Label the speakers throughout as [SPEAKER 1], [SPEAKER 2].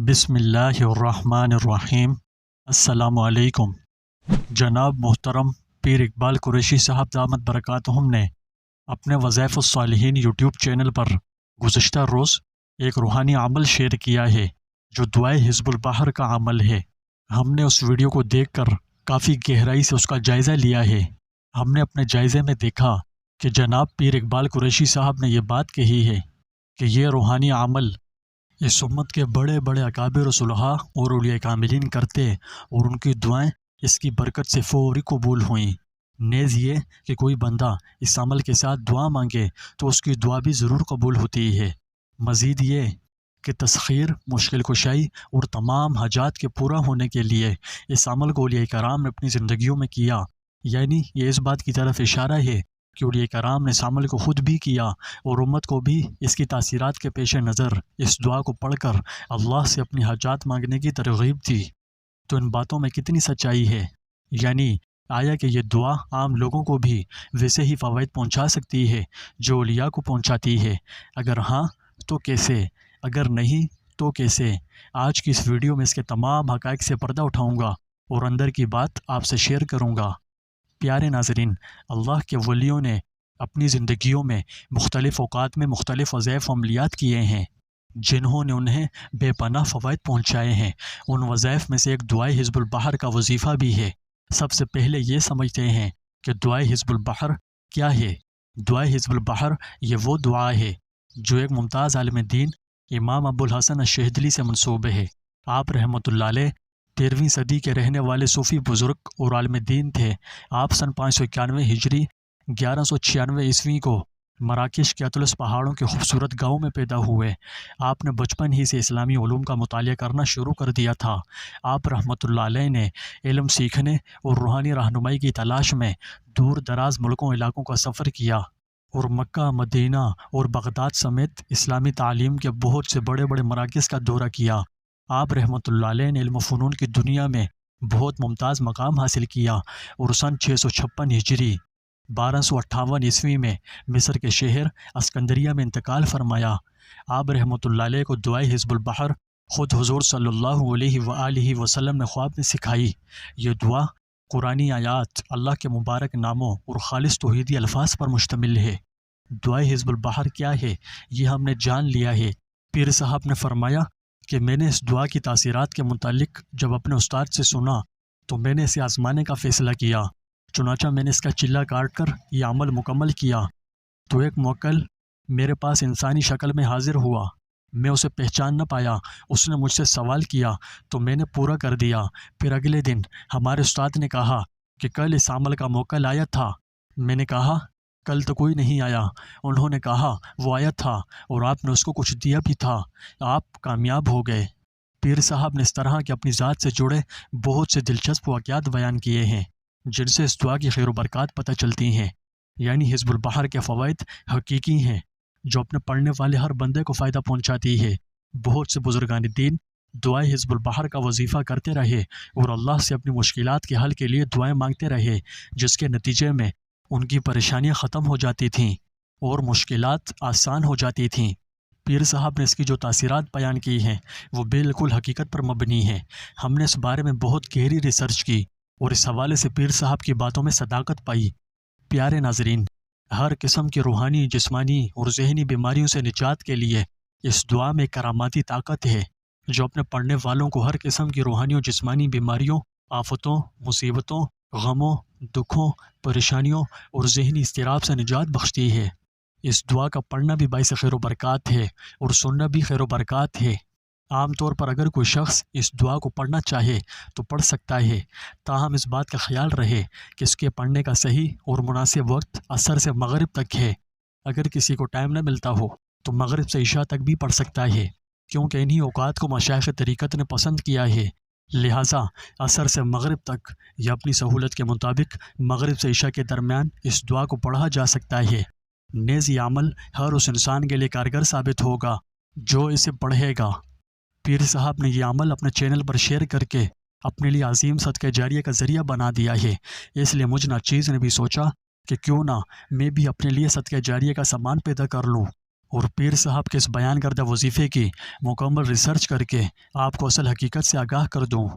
[SPEAKER 1] بسم اللہ الرحمن الرحیم۔ السلام علیکم۔ جناب محترم پیر اقبال قریشی صاحب دامت برکاتہم نے اپنے وظائف الصالحین یوٹیوب چینل پر گزشتہ روز ایک روحانی عمل شیئر کیا ہے جو دعائے حزب البحر کا عمل ہے۔ ہم نے اس ویڈیو کو دیکھ کر کافی گہرائی سے اس کا جائزہ لیا ہے۔ ہم نے اپنے جائزے میں دیکھا کہ جناب پیر اقبال قریشی صاحب نے یہ بات کہی ہے کہ یہ روحانی عمل اس امت کے بڑے بڑے اکابر و صلحاء اور اولیاء کاملین کرتے اور ان کی دعائیں اس کی برکت سے فوری قبول ہوئیں۔ نیز یہ کہ کوئی بندہ اس عمل کے ساتھ دعا مانگے تو اس کی دعا بھی ضرور قبول ہوتی ہے۔ مزید یہ کہ تسخیر، مشکل کشائی اور تمام حاجات کے پورا ہونے کے لیے اس عمل کو اولیاء کرام نے اپنی زندگیوں میں کیا، یعنی یہ اس بات کی طرف اشارہ ہے کہ اولیاء کرام نے اس عمل کو خود بھی کیا اور امت کو بھی اس کی تاثیرات کے پیش نظر اس دعا کو پڑھ کر اللہ سے اپنی حاجات مانگنے کی ترغیب دی۔ تو ان باتوں میں کتنی سچائی ہے؟ یعنی آیا کہ یہ دعا عام لوگوں کو بھی ویسے ہی فوائد پہنچا سکتی ہے جو اولیاء کو پہنچاتی ہے؟ اگر ہاں تو کیسے؟ اگر نہیں تو کیسے؟ آج کی اس ویڈیو میں اس کے تمام حقائق سے پردہ اٹھاؤں گا اور اندر کی بات آپ سے شیئر کروں گا۔ پیارے ناظرین، اللہ کے ولیوں نے اپنی زندگیوں میں مختلف اوقات میں مختلف وظائف و عملیات کیے ہیں جنہوں نے انہیں بے پناہ فوائد پہنچائے ہیں۔ ان وظائف میں سے ایک دعائے حزب البحر کا وظیفہ بھی ہے۔ سب سے پہلے یہ سمجھتے ہیں کہ دعائے حزب البحر کیا ہے۔ دعائے حزب البحر یہ وہ دعا ہے جو ایک ممتاز عالم دین امام ابو الحسن الشہدلی سے منسوب ہے۔ آپ رحمۃ اللہ علیہ 13ویں صدی کے رہنے والے صوفی بزرگ اور عالم دین تھے۔ آپ سن 591 ہجری 1196 عیسوی کو مراکش کے اطلس پہاڑوں کے خوبصورت گاؤں میں پیدا ہوئے۔ آپ نے بچپن ہی سے اسلامی علوم کا مطالعہ کرنا شروع کر دیا تھا۔ آپ رحمۃ اللہ علیہ نے علم سیکھنے اور روحانی رہنمائی کی تلاش میں دور دراز ملکوں علاقوں کا سفر کیا اور مکہ، مدینہ اور بغداد سمیت اسلامی تعلیم کے بہت سے بڑے بڑے مراکز کا دورہ کیا۔ آپ رحمۃ اللہ علیہ نے علم و فنون کی دنیا میں بہت ممتاز مقام حاصل کیا اور سن 656 ہجری 1258 عیسوی میں مصر کے شہر اسکندریہ میں انتقال فرمایا۔ آپ رحمۃ اللہ علیہ کو دعائے حزب البحر خود حضور صلی اللہ علیہ وآلہ وسلم نے خواب میں سکھائی۔ یہ دعا قرآنی آیات، اللہ کے مبارک ناموں اور خالص توحیدی الفاظ پر مشتمل ہے۔ دعائے حزب البحر کیا ہے یہ ہم نے جان لیا ہے۔ پیر صاحب نے فرمایا کہ میں نے اس دعا کی تاثیرات کے متعلق جب اپنے استاد سے سنا تو میں نے اسے آزمانے کا فیصلہ کیا۔ چنانچہ میں نے اس کا چلہ کاٹ کر یہ عمل مکمل کیا تو ایک موکل میرے پاس انسانی شکل میں حاضر ہوا۔ میں اسے پہچان نہ پایا۔ اس نے مجھ سے سوال کیا تو میں نے پورا کر دیا۔ پھر اگلے دن ہمارے استاد نے کہا کہ کل اس عمل کا موکل آیا تھا۔ میں نے کہا کل تو کوئی نہیں آیا۔ انہوں نے کہا وہ آیا تھا اور آپ نے اس کو کچھ دیا بھی تھا، آپ کامیاب ہو گئے۔ پیر صاحب نے اس طرح کے اپنی ذات سے جڑے بہت سے دلچسپ واقعات بیان کیے ہیں جن سے اس دعا کی خیر و برکات پتہ چلتی ہیں۔ یعنی حزب البحر کے فوائد حقیقی ہیں جو اپنے پڑھنے والے ہر بندے کو فائدہ پہنچاتی ہے۔ بہت سے بزرگان دین دعائے حزب البحر کا وظیفہ کرتے رہے اور اللہ سے اپنی مشکلات کے حل کے لیے دعائیں مانگتے رہے، جس کے نتیجے میں ان کی پریشانیاں ختم ہو جاتی تھیں اور مشکلات آسان ہو جاتی تھیں۔ پیر صاحب نے اس کی جو تاثیرات بیان کی ہیں وہ بالکل حقیقت پر مبنی ہیں۔ ہم نے اس بارے میں بہت گہری ریسرچ کی اور اس حوالے سے پیر صاحب کی باتوں میں صداقت پائی۔ پیارے ناظرین، ہر قسم کی روحانی، جسمانی اور ذہنی بیماریوں سے نجات کے لیے اس دعا میں کراماتی طاقت ہے جو اپنے پڑھنے والوں کو ہر قسم کی روحانی اور جسمانی بیماریوں، آفتوں، مصیبتوں، غموں، دکھوں، پریشانیوں اور ذہنی اضطراب سے نجات بخشتی ہے۔ اس دعا کا پڑھنا بھی باعث خیر و برکات ہے اور سننا بھی خیر و برکات ہے۔ عام طور پر اگر کوئی شخص اس دعا کو پڑھنا چاہے تو پڑھ سکتا ہے، تاہم اس بات کا خیال رہے کہ اس کے پڑھنے کا صحیح اور مناسب وقت عصر سے مغرب تک ہے۔ اگر کسی کو ٹائم نہ ملتا ہو تو مغرب سے عشاء تک بھی پڑھ سکتا ہے، کیونکہ انہی اوقات کو مشائخ طریقت نے پسند کیا ہے۔ لہٰذا عصر سے مغرب تک یا اپنی سہولت کے مطابق مغرب سے عشاء کے درمیان اس دعا کو پڑھا جا سکتا ہے۔ نیز یہ عمل ہر اس انسان کے لیے کارگر ثابت ہوگا جو اسے پڑھے گا۔ پیر صاحب نے یہ عمل اپنے چینل پر شیئر کر کے اپنے لیے عظیم صدقہ جاریہ کا ذریعہ بنا دیا ہے۔ اس لیے مجھ ناچیز نے بھی سوچا کہ کیوں نہ میں بھی اپنے لیے صدقہ جاریہ کا سامان پیدا کر لوں۔ اور پیر صاحب کے اس بیان کردہ وظیفے کی مکمل ریسرچ کر کے آپ کو اصل حقیقت سے آگاہ کر دوں۔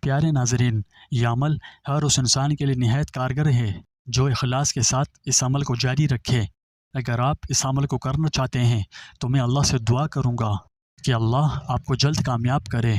[SPEAKER 1] پیارے ناظرین، یہ عمل ہر اس انسان کے لیے نہایت کارگر ہے جو اخلاص کے ساتھ اس عمل کو جاری رکھے۔ اگر آپ اس عمل کو کرنا چاہتے ہیں تو میں اللہ سے دعا کروں گا کہ اللہ آپ کو جلد کامیاب کرے۔